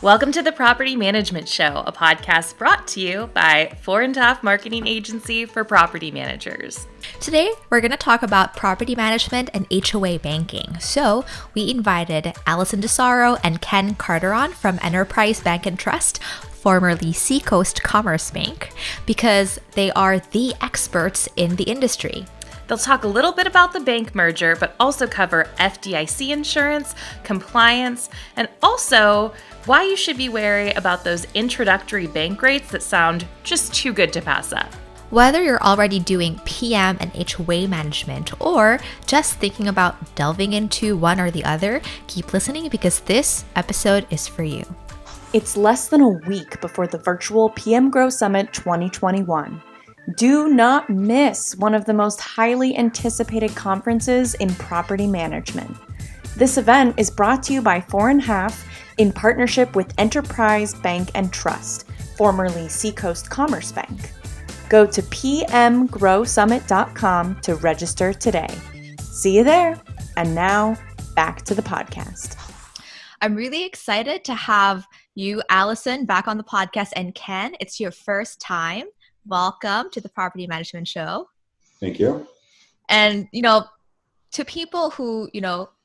Welcome to the Property Management Show, a podcast brought to you by Four & Taft Marketing Agency for Property Managers. Today, we're going to talk about property management and HOA banking. So, we invited Allison DiSarro and Ken Carteron from Enterprise Bank and Trust, formerly Seacoast Commerce Bank, because they are the experts in the industry. They'll talk a little bit about the bank merger, but also cover FDIC insurance, compliance, and also why you should be wary about those introductory bank rates that sound just too good to pass up. Whether you're already doing PM and HOA management or just thinking about delving into one or the other, keep listening because this episode is for you. It's less than a week before the virtual PM Grow Summit 2021. Do not miss one of the most highly anticipated conferences in property management. This event is brought to you by 4.5 in partnership with Enterprise Bank and Trust, formerly Seacoast Commerce Bank. Go to pmgrowsummit.com to register today. See you there. And now, back to the podcast. I'm really excited to have you, Allison, back on the podcast, and Ken, it's your first time. Welcome to the Property Management Show. Thank you. And, to people who,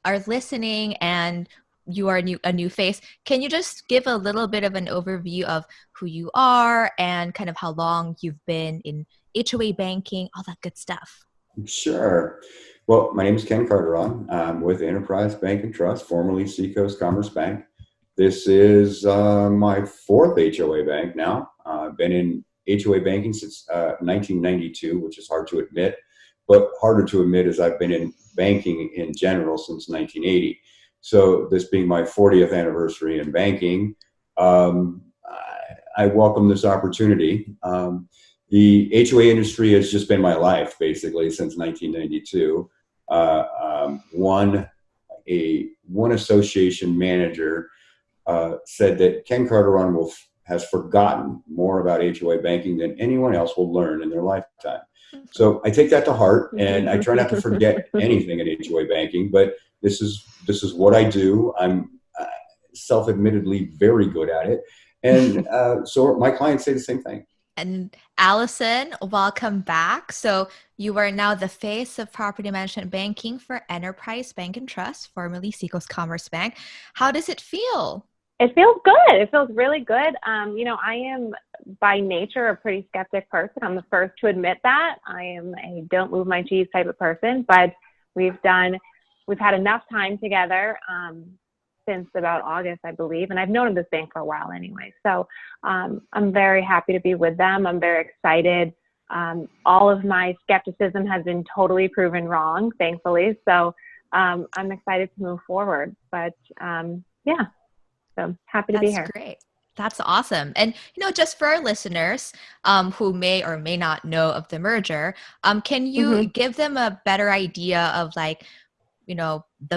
are listening and you are a new face, can you just give a little bit of an overview of who you are and kind of how long you've been in HOA banking, all that good stuff? Sure. Well, my name is Ken Carteron. I'm with Enterprise Bank and Trust, formerly Seacoast Commerce Bank. This is my fourth HOA bank now. I've been in HOA banking since 1992, which is hard to admit, but harder to admit is I've been in banking in general since 1980. So this being my 40th anniversary in banking, I welcome this opportunity. The HOA industry has just been my life basically since 1992. One association manager said that Ken Carteron has forgotten more about HOA banking than anyone else will learn in their lifetime. So I take that to heart, and I try not to forget anything in HOA banking, but this is what I do. I'm self-admittedly very good at it. And so my clients say the same thing. And Allison, welcome back. So you are now the face of property management banking for Enterprise Bank and Trust, formerly Seacoast Commerce Bank. How does it feel? It feels good. It feels really good. I am by nature a pretty skeptic person. I'm the first to admit that. I am a don't move my cheese type of person, but we've had enough time together since about August, I believe, and I've known this bank for a while anyway. So I'm very happy to be with them. I'm very excited. All of my skepticism has been totally proven wrong, thankfully. So I'm excited to move forward. But yeah. So happy to be here. That's great. That's awesome. And, just for our listeners who may or may not know of the merger, can you give them a better idea of the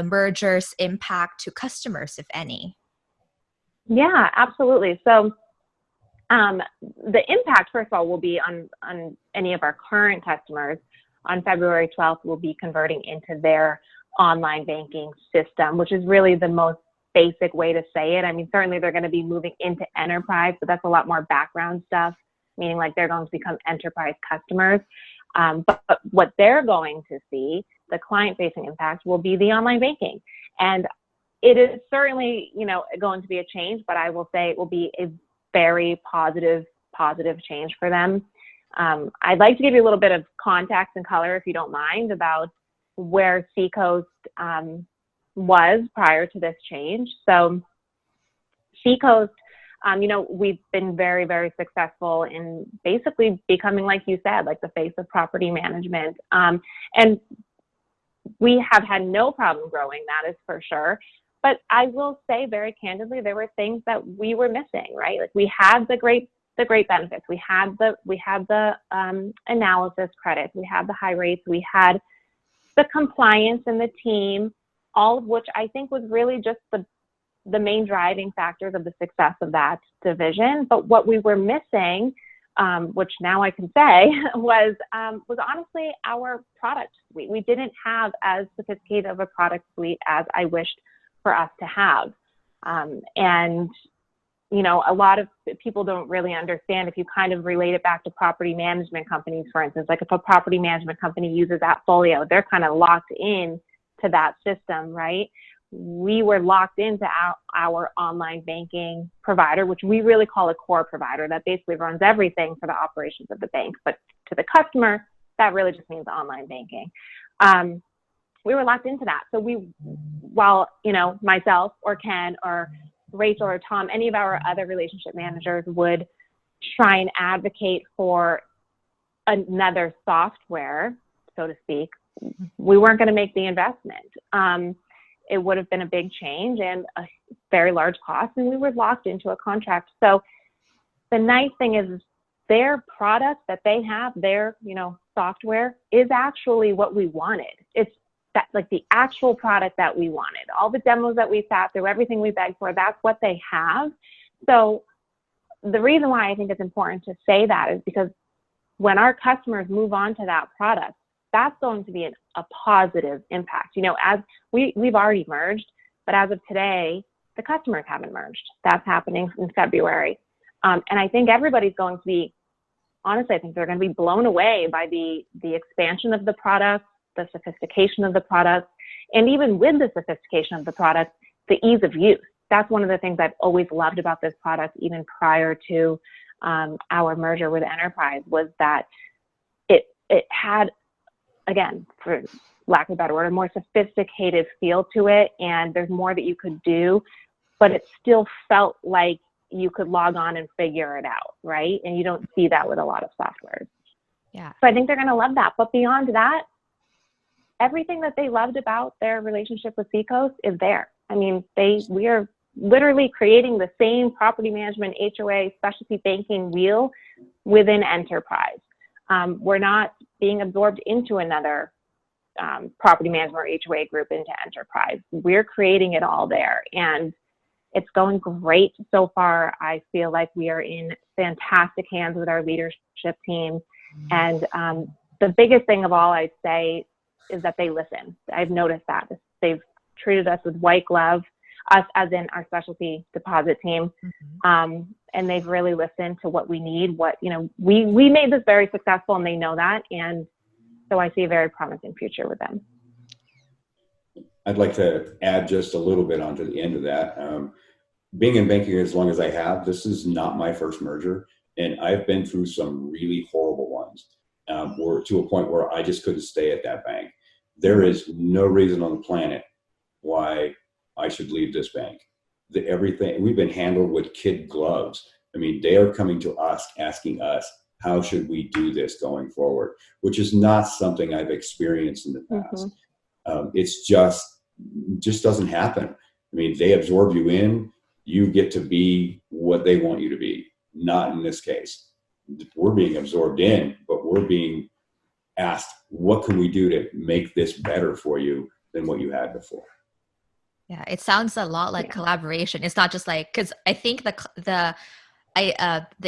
merger's impact to customers, if any? Yeah, absolutely. So the impact, first of all, will be on any of our current customers. On February 12th, we'll be converting into their online banking system, which is really the most basic way to say it. I mean, certainly they're going to be moving into enterprise, but that's a lot more background stuff, meaning they're going to become enterprise customers. But what they're going to see, the client-facing impact, will be the online banking. And it is certainly, going to be a change, but I will say it will be a very positive change for them. I'd like to give you a little bit of context and color, if you don't mind, about where Seacoast was prior to this change. So Seacoast, we've been very, very successful in basically becoming, like you said, the face of property management. And we have had no problem growing, that is for sure. But I will say very candidly, there were things that we were missing, right? We had the great benefits. We had the analysis credits. We had the high rates. We had the compliance and the team, all of which I think was really just the main driving factors of the success of that division. But what we were missing, which now I can say, was honestly our product suite. We didn't have as sophisticated of a product suite as I wished for us to have. And a lot of people don't really understand if you kind of relate it back to property management companies, for instance. Like if a property management company uses Appfolio, they're kind of locked in to that system, right? We were locked into our online banking provider, which we really call a core provider that basically runs everything for the operations of the bank. But to the customer, that really just means online banking. We were locked into that. So while, myself or Ken or Rachel or Tom, any of our other relationship managers would try and advocate for another software, so to speak, we weren't going to make the investment. It would have been a big change and a very large cost, and we were locked into a contract. So the nice thing is their product that they have, their, software is actually what we wanted. It's that, like, the actual product that we wanted. All the demos that we sat through, everything we begged for, that's what they have. So the reason why I think it's important to say that is because when our customers move on to that product, that's going to be a positive impact. As we've already merged, but as of today, the customers haven't merged. That's happening in February. And I think everybody's going to be, honestly, I think they're going to be blown away by the expansion of the product, the sophistication of the product, and even with the sophistication of the product, the ease of use. That's one of the things I've always loved about this product, even prior to our merger with Enterprise, was that it had, again, for lack of a better word, a more sophisticated feel to it, and there's more that you could do, but it still felt like you could log on and figure it out, right? And you don't see that with a lot of softwares. Yeah. So I think they're going to love that. But beyond that, everything that they loved about their relationship with Seacoast is there. I mean, we are literally creating the same property management, HOA, specialty banking wheel within Enterprise. We're not being absorbed into another property management or HOA group into Enterprise. We're creating it all there, and it's going great so far. I feel like we are in fantastic hands with our leadership team. And the biggest thing of all, I'd say, is that they listen. I've noticed that. They've treated us with white glove, us as in our specialty deposit team. And they've really listened to what we need. We made this very successful, and they know that. And so I see a very promising future with them. I'd like to add just a little bit onto the end of that. Being in banking as long as I have, this is not my first merger, and I've been through some really horrible ones, or to a point where I just couldn't stay at that bank. There is no reason on the planet why I should leave this bank. Everything we've been handled with kid gloves. I mean, they are coming to us, asking us, how should we do this going forward? Which is not something I've experienced in the past. It's just doesn't happen. I mean, they absorb you in, you get to be what they want you to be. Not in this case. We're being absorbed in, but we're being asked, what can we do to make this better for you than what you had before? Yeah, it sounds a lot like collaboration. It's not just like, because I think the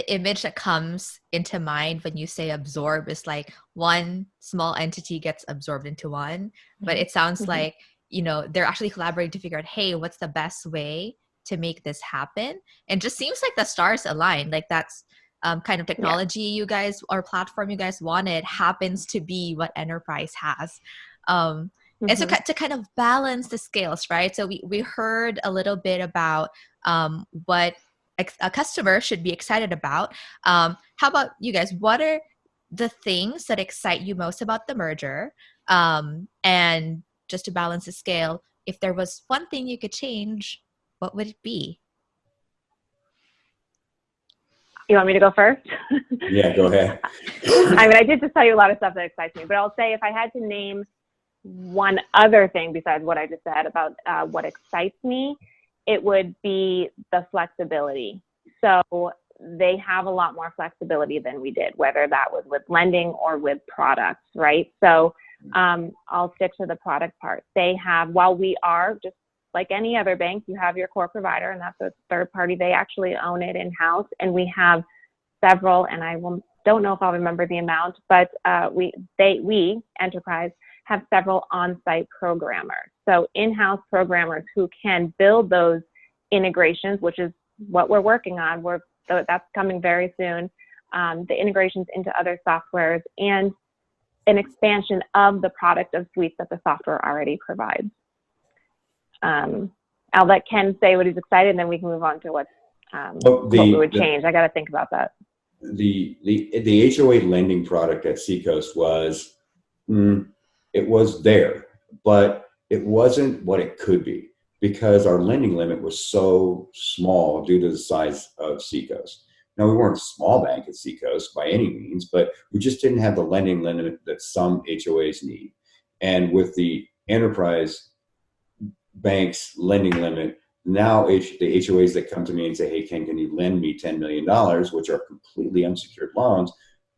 image that comes into mind when you say absorb is like one small entity gets absorbed into one, but it sounds like, they're actually collaborating to figure out, hey, what's the best way to make this happen? And just seems like the stars align. Like that's kind of technology you guys, or platform you guys wanted, happens to be what Enterprise has. And so to kind of balance the scales, right? So we heard a little bit about what a customer should be excited about. How about you guys? What are the things that excite you most about the merger? And just to balance the scale, if there was one thing you could change, what would it be? You want me to go first? Yeah, go ahead. I mean, I did just tell you a lot of stuff that excites me, but I'll say if I had to name one other thing besides what I just said about what excites me, it would be the flexibility. So they have a lot more flexibility than we did, whether that was with lending or with products, right? So I'll stick to the product part. They have, while we are just like any other bank, you have your core provider, and that's a third party. They actually own it in-house, and we have several, and don't know if I'll remember the amount, but we, Enterprise, have several on-site programmers. So in-house programmers who can build those integrations, which is what we're working on. That's coming very soon. The integrations into other softwares and an expansion of the product of suites that the software already provides. I'll let Ken say what he's excited, and then we can move on to what we would change. I got to think about that. The HOA lending product at Seacoast was, it was there, but it wasn't what it could be because our lending limit was so small due to the size of Seacoast. Now, we weren't a small bank at Seacoast by any means, but we just didn't have the lending limit that some HOAs need. And with the enterprise bank's lending limit, now the HOAs that come to me and say, hey, Ken, can you lend me $10 million, which are completely unsecured loans,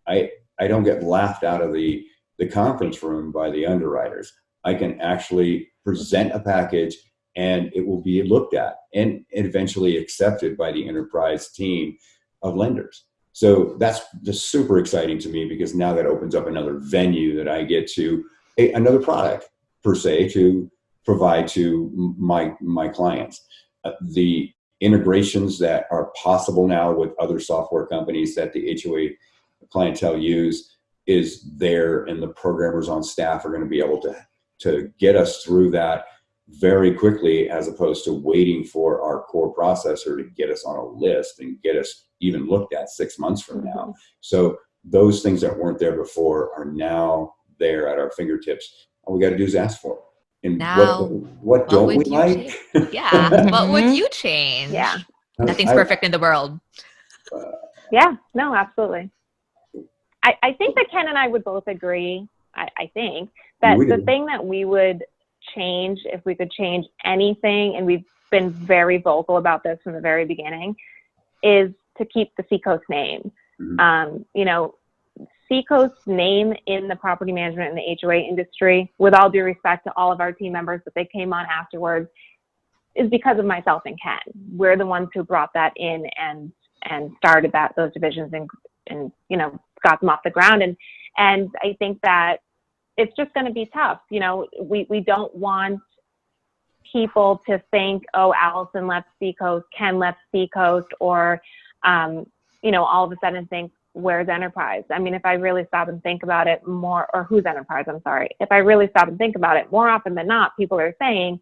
I don't get laughed out of the conference room by the underwriters. I can actually present a package and it will be looked at and eventually accepted by the enterprise team of lenders. So that's just super exciting to me because now that opens up another venue that I get to, another product per se to provide to my clients. The integrations that are possible now with other software companies that the HOA clientele use is there, and the programmers on staff are going to be able to get us through that very quickly, as opposed to waiting for our core processor to get us on a list and get us even looked at 6 months from now. So those things that weren't there before are now there at our fingertips. All we got to do is ask for it. And now, what don't we like? Yeah. What would you change? Yeah. Nothing's perfect in the world. Yeah, no, absolutely. I think that Ken and I would both agree, I think, that the thing that we would change, if we could change anything, and we've been very vocal about this from the very beginning, is to keep the Seacoast name. Seacoast's name in the property management and the HOA industry, with all due respect to all of our team members that they came on afterwards, is because of myself and Ken. We're the ones who brought that in and started those divisions and got them off the ground. And I think that it's just going to be tough. We don't want people to think, oh, Allison left Seacoast, Ken left Seacoast, or, all of a sudden think, where's Enterprise? I mean, if I really stop and think about it more, or who's Enterprise? I'm sorry. If I really stop and think about it, more often than not, people are saying,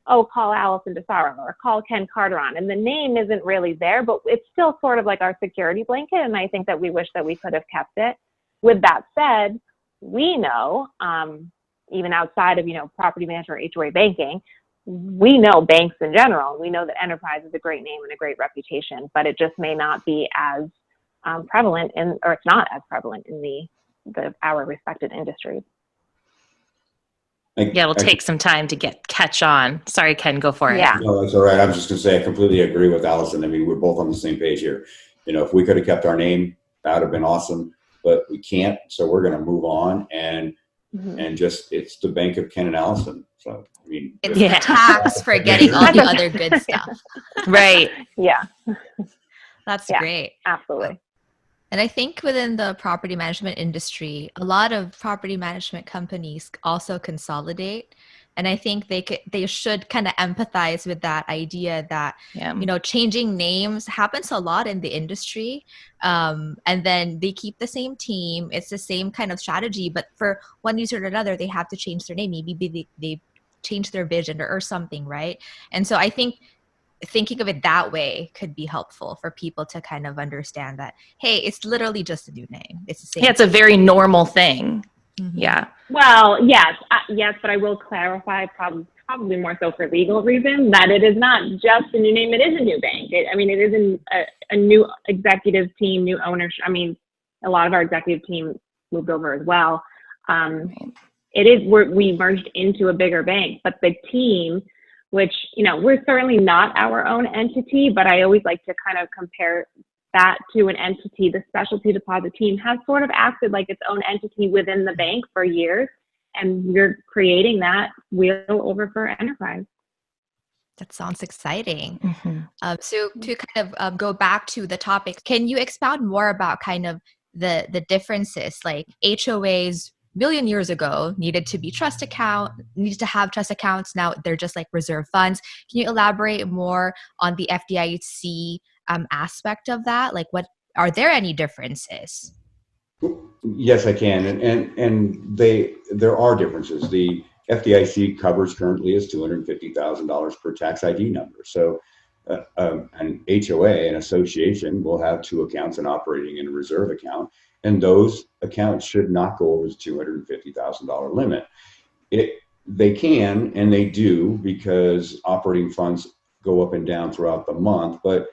oh, call Allison DiSarro or call Ken Carteron. And the name isn't really there, but it's still sort of like our security blanket. And I think that we wish that we could have kept it. With that said, we know, even outside of, property management or HOA banking, we know banks in general. We know that Enterprise is a great name and a great reputation, but it just may not be as prevalent or it's not as prevalent in our respected industries. Yeah, it'll take some time to catch on. Sorry, Ken, go for it. Yeah. No, that's all right. I was just going to say, I completely agree with Allison. I mean, we're both on the same page here. If we could have kept our name, that would have been awesome, but we can't. So we're going to move on and it's the bank of Ken and Allison. So, I mean, it's the tax for getting all the other good stuff. Right. Yeah. That's great. Absolutely. And I think within the property management industry, a lot of property management companies also consolidate. And I think they should kind of empathize with that idea that, changing names happens a lot in the industry. And then they keep the same team. It's the same kind of strategy, but for one reason or another, they have to change their name. Maybe they change their vision or something, right? And so I think thinking of it that way could be helpful for people to kind of understand that, hey, it's literally just a new name. It's the same. Yeah, it's a very normal thing. Mm-hmm. Yeah. Well, yes, but I will clarify, probably more so for legal reasons, that it is not just a new name. It is a new bank. It is a new executive team, new ownership. I mean, a lot of our executive team moved over as well. It is, we merged into a bigger bank, but the team, which, we're certainly not our own entity, but I always like to kind of compare that to an entity. The specialty deposit team has sort of acted like its own entity within the bank for years, and we're creating that wheel over for Enterprise. That sounds exciting. Mm-hmm. So to kind of go back to the topic, can you expound more about kind of the differences, like HOAs million years ago needed to have trust accounts. Now they're just like reserve funds. Can you elaborate more on the FDIC aspect of that? Like, what are there any differences? Yes, I can, and there are differences. The FDIC covers currently is $250,000 per tax ID number. So an HOA, an association, will have two accounts, an operating and a reserve account, and those accounts should not go over the $250,000 limit. They can and they do, because operating funds go up and down throughout the month, but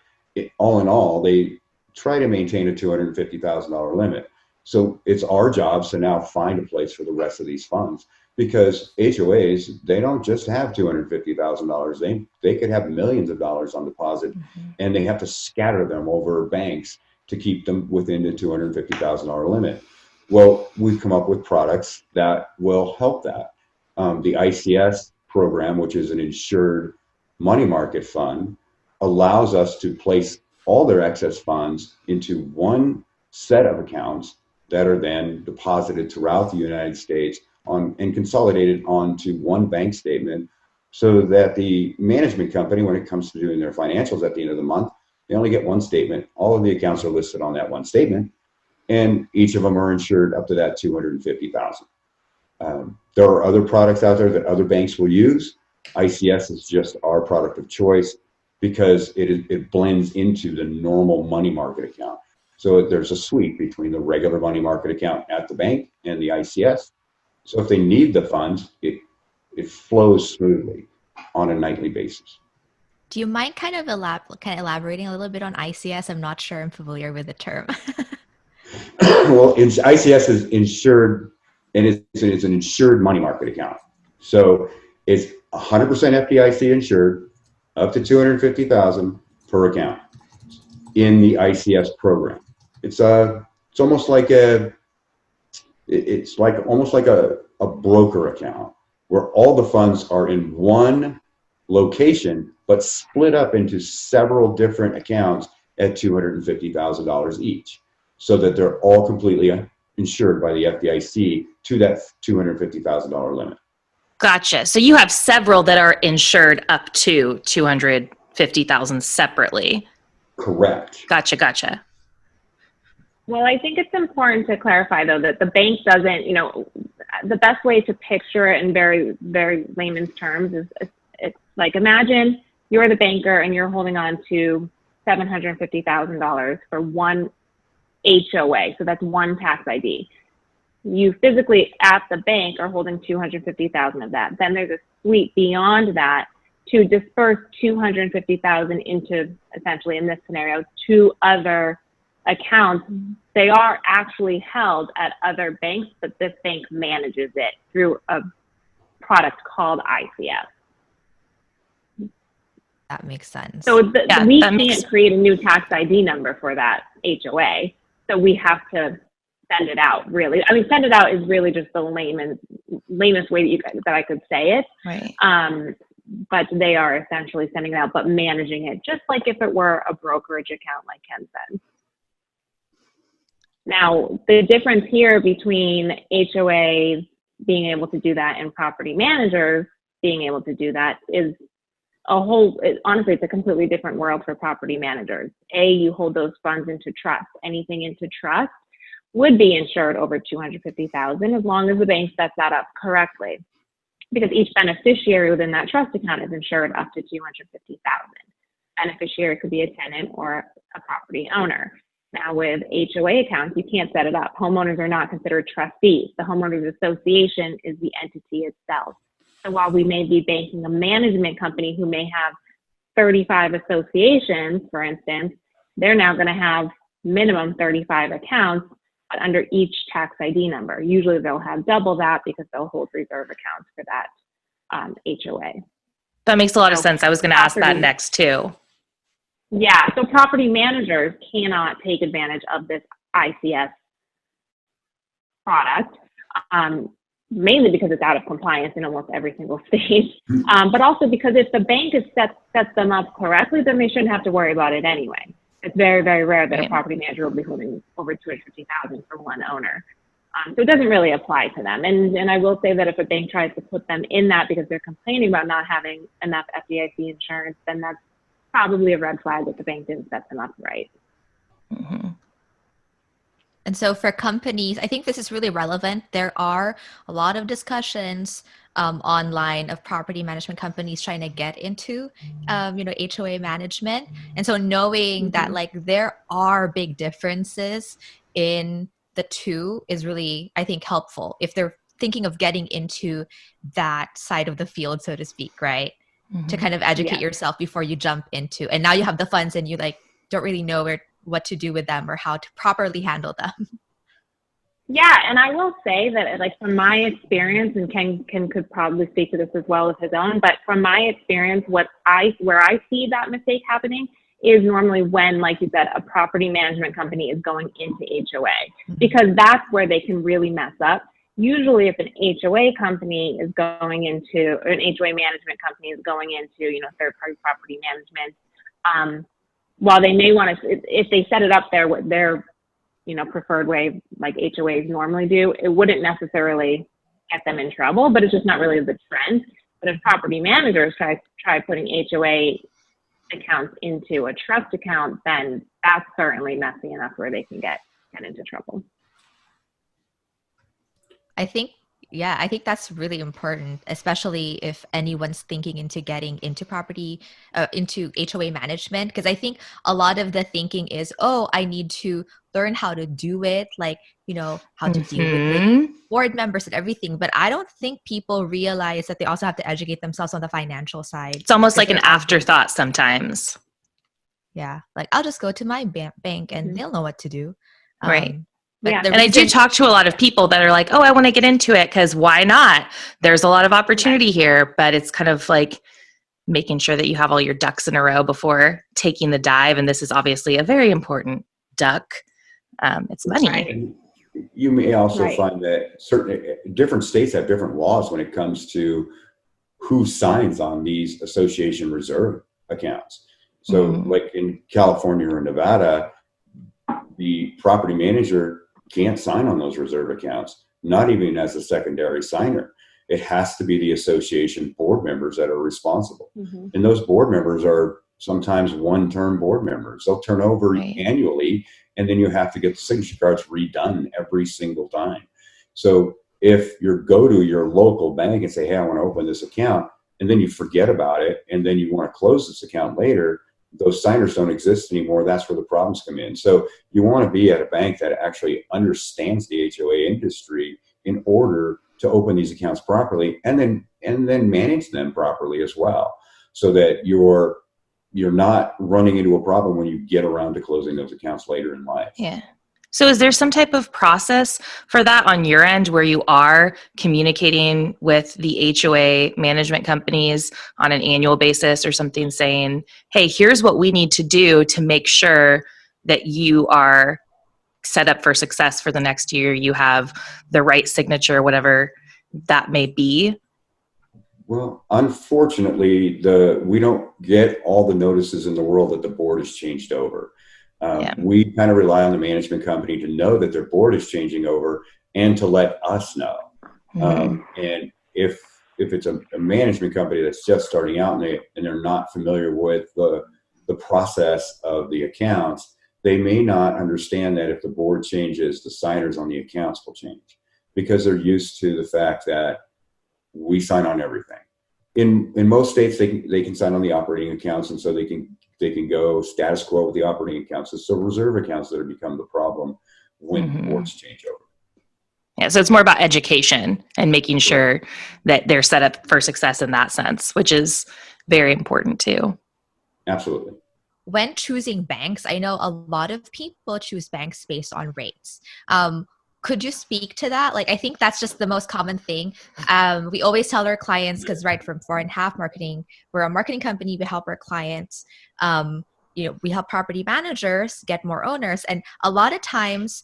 all in all, they try to maintain a $250,000 limit. So it's our jobs to now find a place for the rest of these funds, because HOAs, they don't just have $250,000. They could have millions of dollars on deposit, and they have to scatter them over banks to keep them within the $250,000 limit. Well, we've come up with products that will help that. The ICS program, which is an insured money market fund, allows us to place all their excess funds into one set of accounts that are then deposited throughout the United States and consolidated onto one bank statement, so that the management company, when it comes to doing their financials at the end of the month, they only get one statement. All of the accounts are listed on that one statement, and each of them are insured up to that $250,000. There are other products out there that other banks will use. ICS is just our product of choice because it blends into the normal money market account. So there's a suite between the regular money market account at the bank and the ICS. So if they need the funds, it flows smoothly on a nightly basis. Do you mind kind of elaborating a little bit on ICS? I'm not sure I'm familiar with the term. Well, ICS is insured, and it's an insured money market account. So it's 100% FDIC insured, up to $250,000 per account in the ICS program. It's almost like a broker account where all the funds are in one location, but split up into several different accounts at $250,000 each, so that they're all completely insured by the FDIC to that $250,000 limit. Gotcha. So you have several that are insured up to $250,000 separately. Correct. Gotcha. Well, I think it's important to clarify, though, that the bank doesn't, the best way to picture it in very, very layman's terms is it's like, imagine you're the banker and you're holding on to $750,000 for one HOA. So that's one tax ID. You physically at the bank are holding $250,000 of that. Then there's a suite beyond that to disperse $250,000 into, essentially in this scenario, two other accounts. They are actually held at other banks, but this bank manages it through a product called ICS. That makes sense. So we can't create a new tax ID number for that HOA. So we have to send it out, really. I mean, send it out is really just the lamest way that I could say it. Right. But they are essentially sending it out, but managing it, just like if it were a brokerage account, like Ken said. Now, the difference here between HOA being able to do that and property managers being able to do that is honestly, it's a completely different world for property managers. You hold those funds into trust. Anything into trust would be insured over $250,000 as long as the bank sets that up correctly, because each beneficiary within that trust account is insured up to $250,000. Beneficiary could be a tenant or a property owner. Now with HOA accounts, you can't set it up. Homeowners are not considered trustees. The homeowners association is the entity itself. So while we may be banking a management company who may have 35 associations, for instance, they're now going to have minimum 35 accounts under each tax ID number. Usually they'll have double that because they'll hold reserve accounts for that HOA. That makes a lot of sense. I was going to ask that next too. Yeah, so property managers cannot take advantage of this ICS product, mainly because it's out of compliance in almost every single state, but also because if the bank sets them up correctly, then they shouldn't have to worry about it anyway. It's very, very rare that a property manager will be holding over $250,000 for one owner. So it doesn't really apply to them. And I will say that if a bank tries to put them in that because they're complaining about not having enough FDIC insurance, then that's probably a red flag that the bank didn't set them up right. Mm-hmm. And so for companies, I think this is really relevant. There are a lot of discussions online of property management companies trying to get into, HOA management. And so knowing that like there are big differences in the two is really, I think, helpful if they're thinking of getting into that side of the field, so to speak, right? To kind of educate yourself before you jump into, and now you have the funds and you like don't really know what to do with them or how to properly handle them. Yeah, and I will say that, like, from my experience, and Ken could probably speak to this as well as his own, but from my experience, where I see that mistake happening is normally when, like you said, a property management company is going into HOA, because that's where they can really mess up. Usually if an HOA company is going into, or an HOA management company is going into, third-party property management, while they may want to, if they set it up there with their, preferred way, like HOAs normally do, it wouldn't necessarily get them in trouble, but it's just not really the trend. But if property managers try putting HOA accounts into a trust account, then that's certainly messy enough where they can get into trouble. I think that's really important, especially if anyone's thinking into getting into into HOA management. Because I think a lot of the thinking is, I need to learn how to do it, like, how to deal with the board members and everything. But I don't think people realize that they also have to educate themselves on the financial side. It's almost like an afterthought sometimes. Yeah, like I'll just go to my bank and they'll know what to do. Right. Yeah. And I do talk to a lot of people that are like, I want to get into it because why not? There's a lot of opportunity here, but it's kind of like making sure that you have all your ducks in a row before taking the dive. And this is obviously a very important duck. It's money. Right. And you may also find that certain different states have different laws when it comes to who signs on these association reserve accounts. So like in California or Nevada, the property manager can't sign on those reserve accounts, not even as a secondary signer. It has to be the association board members that are responsible. And those board members are sometimes one-term board members. They'll turn over annually, and then you have to get the signature cards redone every single time. So if you go to your local bank and say, hey, I want to open this account, and then you forget about it, and then you want to close this account later, those signers don't exist anymore. That's where the problems come in. So you want to be at a bank that actually understands the HOA industry in order to open these accounts properly, and then manage them properly as well, so that you're not running into a problem when you get around to closing those accounts later in life. Yeah. So is there some type of process for that on your end where you are communicating with the HOA management companies on an annual basis or something, saying, hey, here's what we need to do to make sure that you are set up for success for the next year, you have the right signature, whatever that may be? Well, unfortunately, we don't get all the notices in the world that the board has changed over. We kind of rely on the management company to know that their board is changing over and to let us know. And if it's a management company that's just starting out and they're not familiar with the process of the accounts, they may not understand that if the board changes, the signers on the accounts will change, because they're used to the fact that we sign on everything. In most states, they can sign on the operating accounts, and so they can go status quo with the operating accounts. It's the reserve accounts that have become the problem when boards change over. Yeah, so it's more about education and making sure that they're set up for success in that sense, which is very important too. Absolutely. When choosing banks, I know a lot of people choose banks based on rates. Could you speak to that? Like, I think that's just the most common thing. We always tell our clients, because from 4.5 Marketing, we're a marketing company. We help our clients. We help property managers get more owners. And a lot of times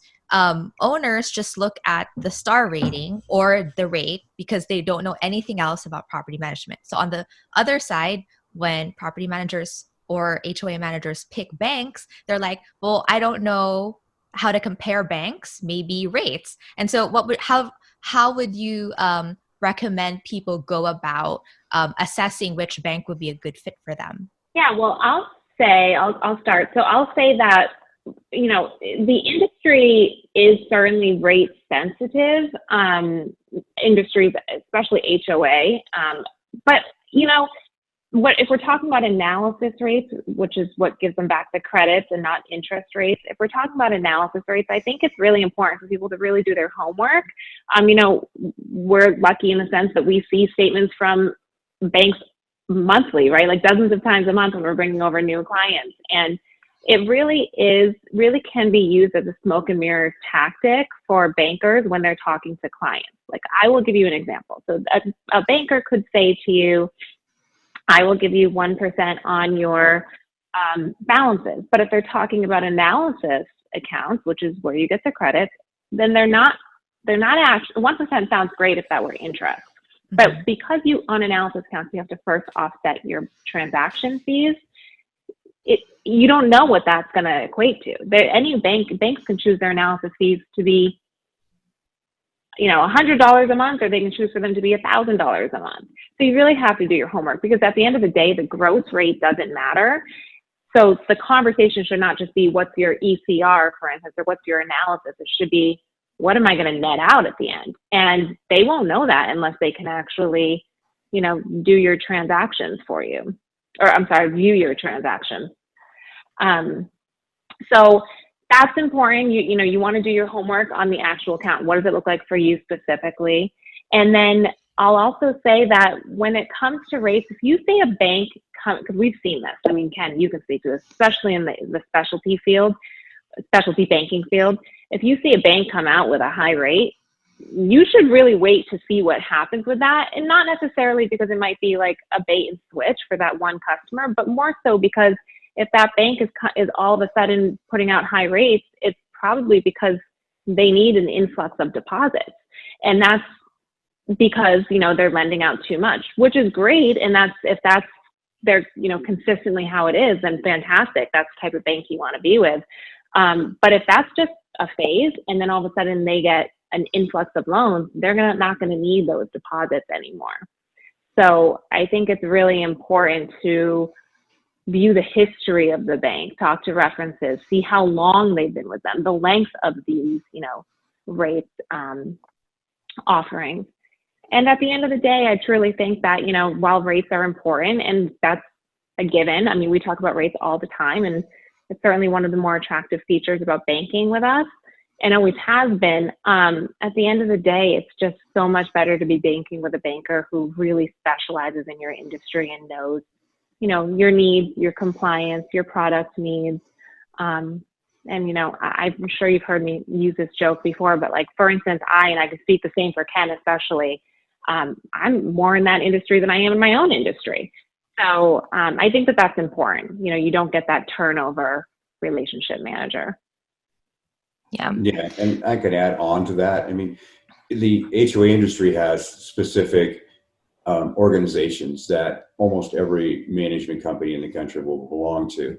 owners just look at the star rating or the rate because they don't know anything else about property management. So on the other side, when property managers or HOA managers pick banks, they're like, well, I don't know how to compare banks, maybe rates. And so how would you recommend people go about assessing which bank would be a good fit for them? Yeah, well, I'll start. So I'll say that, the industry is certainly rate sensitive, industries, especially HOA. But, if we're talking about analysis rates, which is what gives them back the credits and not interest rates, if we're talking about analysis rates, I think it's really important for people to really do their homework. We're lucky in the sense that we see statements from banks monthly, right? Like dozens of times a month when we're bringing over new clients. And it really can be used as a smoke and mirrors tactic for bankers when they're talking to clients. Like, I will give you an example. So a banker could say to you, I will give you 1% on your balances. But if they're talking about analysis accounts, which is where you get the credit, then they're not actually, 1% sounds great if that were interest. But because on analysis accounts, you have to first offset your transaction fees. You don't know what that's going to equate to. Banks can choose their analysis fees to be, $100 a month, or they can choose for them to be $1,000 a month. So you really have to do your homework, because at the end of the day, the gross rate doesn't matter. So the conversation should not just be what's your ECR, for instance, or what's your analysis. It should be, what am I going to net out at the end? And they won't know that unless they can actually, do your transactions for you. Or I'm sorry, view your transactions. So that's important. You want to do your homework on the actual account. What does it look like for you specifically? And then I'll also say that when it comes to rates, if you say a bank, because we've seen this, I mean, Ken, you can speak to this, especially in the specialty banking field. If you see a bank come out with a high rate, you should really wait to see what happens with that. And not necessarily because it might be like a bait and switch for that one customer, but more so because if that bank is all of a sudden putting out high rates, it's probably because they need an influx of deposits. And that's because, they're lending out too much, which is great. And if they're, consistently how it is, then fantastic. That's the type of bank you want to be with. But if that's just a phase and then all of a sudden they get an influx of loans, they're not going to need those deposits anymore. So I think it's really important to view the history of the bank, talk to references, see how long they've been with them, the length of these, rates offerings. And at the end of the day, I truly think that, while rates are important, and that's a given, I mean, we talk about rates all the time, and it's certainly one of the more attractive features about banking with us, and always has been. At the end of the day, it's just so much better to be banking with a banker who really specializes in your industry and knows, your needs, your compliance, your product needs. And, I'm sure you've heard me use this joke before, but like, for instance, I can speak the same for Ken, especially, I'm more in that industry than I am in my own industry. So I think that that's important. You don't get that turnover relationship manager. Yeah. Yeah. And I could add on to that. I mean, the HOA industry has specific organizations that almost every management company in the country will belong to.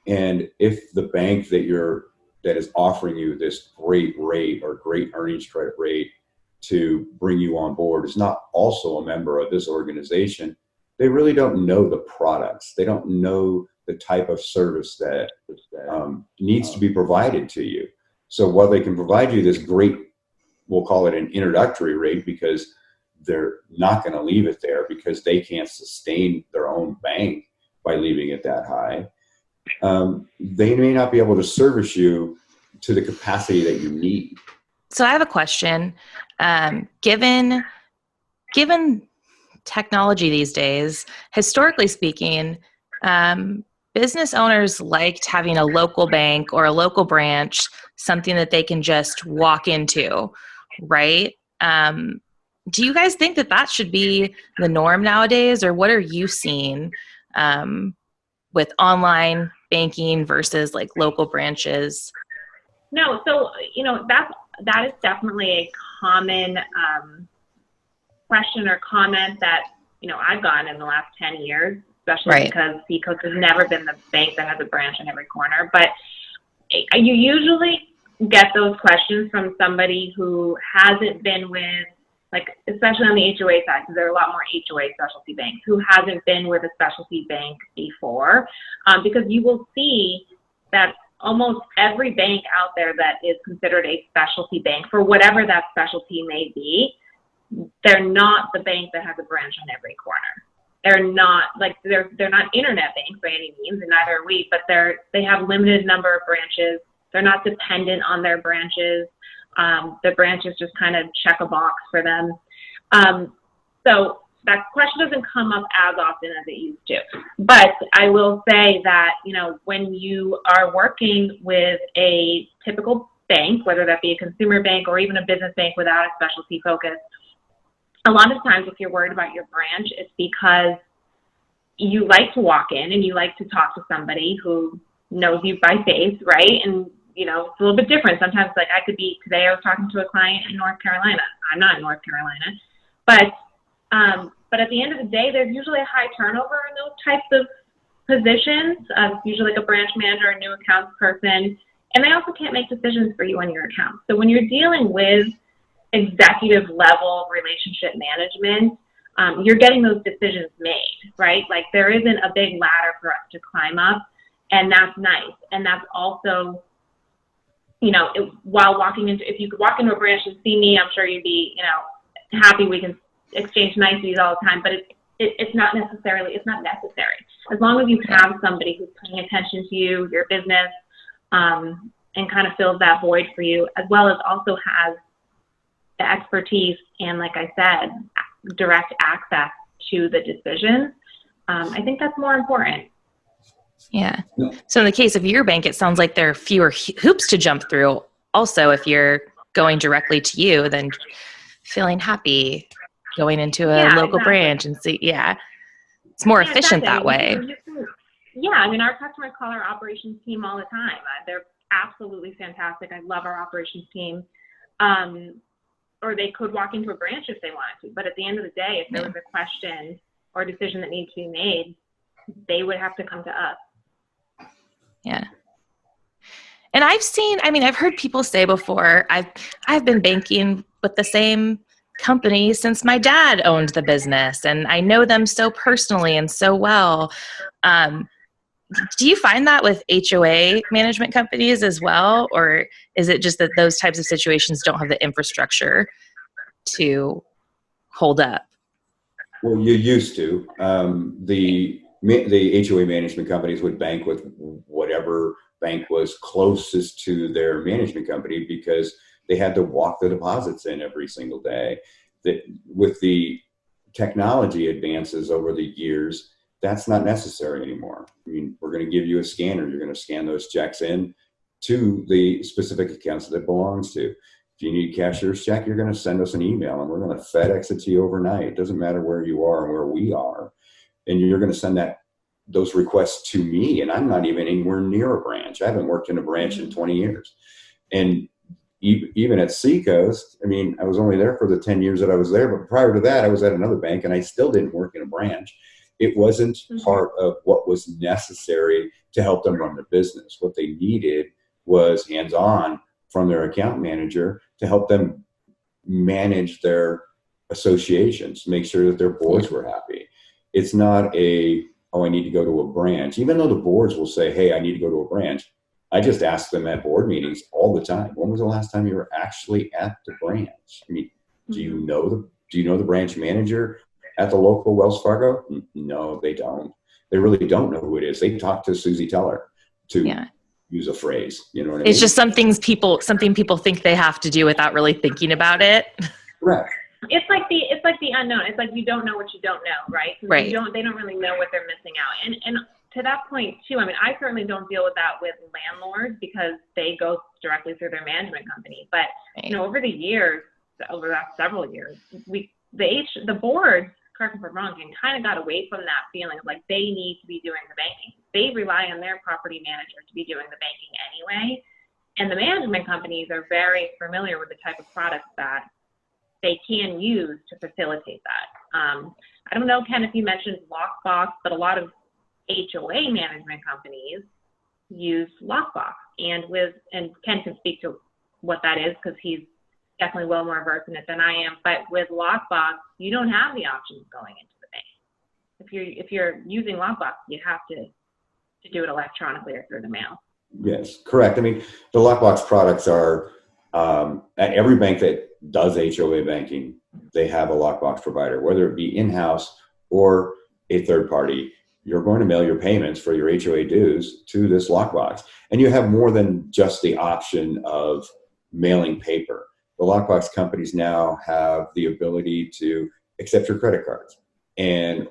And if the bank that is offering you this great rate or great earnings credit rate to bring you on board is not also a member of this organization, they really don't know the products. They don't know the type of service that needs to be provided to you. So while they can provide you this great, we'll call it an introductory rate, because they're not going to leave it there because they can't sustain their own bank by leaving it that high. They may not be able to service you to the capacity that you need. So I have a question. Given technology these days, historically speaking, business owners liked having a local bank or a local branch, something that they can just walk into, right? Do you guys think that should be the norm nowadays, or what are you seeing with online banking versus like local branches? No, so that is definitely a common question or comment that I've gotten in the last 10 years, especially right. Because Seacoast has never been the bank that has a branch in every corner. But you usually, get those questions from somebody who hasn't been with, like, especially on the HOA side, because there are a lot more HOA specialty banks, who hasn't been with a specialty bank before, because you will see that almost every bank out there that is considered a specialty bank, for whatever that specialty may be, they're not the bank that has a branch on every corner. They're not like they're not internet banks by any means, and neither are we. But they have limited number of branches. They're not dependent on their branches. The branches just kind of check a box for them. So that question doesn't come up as often as it used to. But I will say that, you know, when you are working with a typical bank, whether that be a consumer bank or even a business bank without a specialty focus, a lot of times if you're worried about your branch, it's because you like to walk in and you like to talk to somebody who knows you by face, right? And, you know, it's a little bit different. Sometimes, like today I was talking to a client in North Carolina. I'm not in North Carolina. But at the end of the day, there's usually a high turnover in those types of positions. It's usually like a branch manager, a new accounts person, and they also can't make decisions for you on your account. So when you're dealing with executive level relationship management, you're getting those decisions made, right? Like there isn't a big ladder for us to climb up, and that's nice. And that's also, you know, if you could walk into a branch and see me, I'm sure you'd be, you know, happy. We can exchange niceties all the time, but it's not necessary. As long as you have somebody who's paying attention to you, your business, and kind of fills that void for you, as well as also has the expertise and, like I said, direct access to the decisions, I think that's more important. Yeah. So in the case of your bank, it sounds like there are fewer hoops to jump through. Also, if you're going directly to you, then feeling happy going into a local branch and see, it's more efficient that way. I mean, our customers call our operations team all the time. They're absolutely fantastic. I love our operations team. Or they could walk into a branch if they wanted to. But at the end of the day, if there was a question or a decision that needed to be made, they would have to come to us. Yeah. And I've heard people say before, I've been banking with the same company since my dad owned the business, and I know them so personally and so well. Do you find that with HOA management companies as well, or is it just that those types of situations don't have the infrastructure to hold up? Well, you used to. The HOA management companies would bank with whatever bank was closest to their management company because they had to walk the deposits in every single day. With the technology advances over the years, that's not necessary anymore. I mean, we're going to give you a scanner. You're going to scan those checks in to the specific accounts that it belongs to. If you need a cashier's check, you're going to send us an email and we're going to FedEx it to you overnight. It doesn't matter where you are and where we are. And you're going to send those requests to me, and I'm not even anywhere near a branch. I haven't worked in a branch in 20 years. And even at Seacoast, I mean, I was only there for the 10 years that I was there, but prior to that, I was at another bank and I still didn't work in a branch. It wasn't part of what was necessary to help them run their business. What they needed was hands-on from their account manager to help them manage their associations, make sure that their boards were happy. It's not I need to go to a branch. Even though the boards will say, hey, I need to go to a branch, I just ask them at board meetings all the time, when was the last time you were actually at the branch? I mean, do you know the branch manager at the local Wells Fargo? No, they don't. They really don't know who it is. They talk to Susie Teller to use a phrase. You know what I mean? It's just something people think they have to do without really thinking about it. Correct. It's like the unknown. It's like you don't know what you don't know, right? Right. They don't really know what they're missing out. And to that point too, I mean, I certainly don't deal with that with landlords because they go directly through their management company. But you know, over the last several years, the board, correct me if I'm wrong, kind of got away from that feeling of like they need to be doing the banking. They rely on their property manager to be doing the banking anyway. And the management companies are very familiar with the type of products that they can use to facilitate that. I don't know, Ken, if you mentioned Lockbox, but a lot of HOA management companies use Lockbox, and Ken can speak to what that is because he's definitely well more versed in it than I am. But with Lockbox, you don't have the options going into the bank. If you're using Lockbox, you have to do it electronically or through the mail. Yes, correct. I mean, the Lockbox products are at every bank that does HOA banking, they have a Lockbox provider, whether it be in-house or a third party. You're going to mail your payments for your HOA dues to this Lockbox. And you have more than just the option of mailing paper. The Lockbox companies now have the ability to accept your credit cards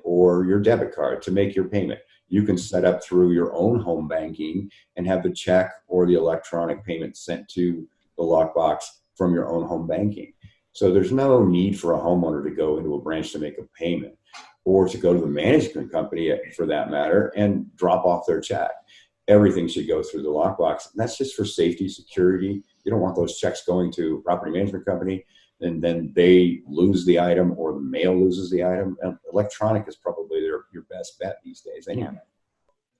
or your debit card to make your payment. You can set up through your own home banking and have the check or the electronic payment sent to the Lockbox from your own home banking. So there's no need for a homeowner to go into a branch to make a payment or to go to the management company, for that matter, and drop off their check. Everything should go through the Lockbox. And that's just for safety, security. You don't want those checks going to a property management company and then they lose the item or the mail loses the item. And electronic is probably your best bet these days anyway.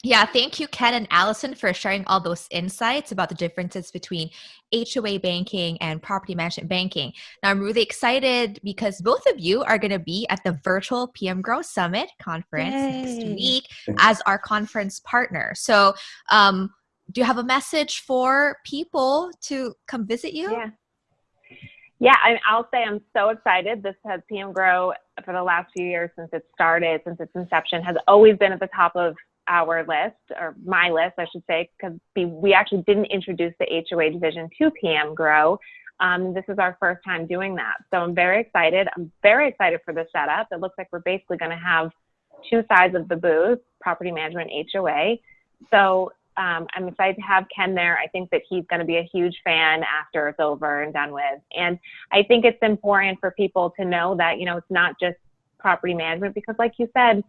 Yeah, thank you, Ken and Allison, for sharing all those insights about the differences between HOA banking and property management banking. Now, I'm really excited because both of you are going to be at the virtual PM Grow Summit conference next week as our conference partner. So, do you have a message for people to come visit you? Yeah, I'll say I'm so excited. This has PM Grow for the last few years since it started, since its inception, has always been at the top of our list, or my list, I should say, because we actually didn't introduce the HOA division to PM Grow. This is our first time doing that. So I'm very excited. I'm very excited for the setup. It looks like we're basically going to have two sides of the booth, property management, HOA. So I'm excited to have Ken there. I think that he's going to be a huge fan after it's over and done with. And I think it's important for people to know that, it's not just property management, because like you said,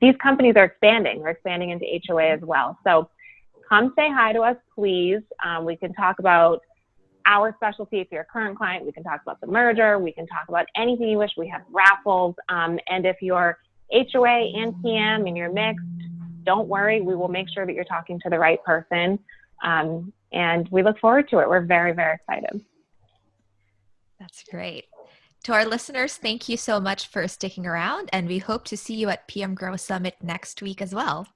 these companies are expanding. They're expanding into HOA as well. So come say hi to us, please. We can talk about our specialty. If you're a current client, we can talk about the merger. We can talk about anything you wish. We have raffles. And if you're HOA and PM and you're mixed, don't worry. We will make sure that you're talking to the right person. And we look forward to it. We're very, very excited. That's great. To our listeners, thank you so much for sticking around, and we hope to see you at PM Grow Summit next week as well.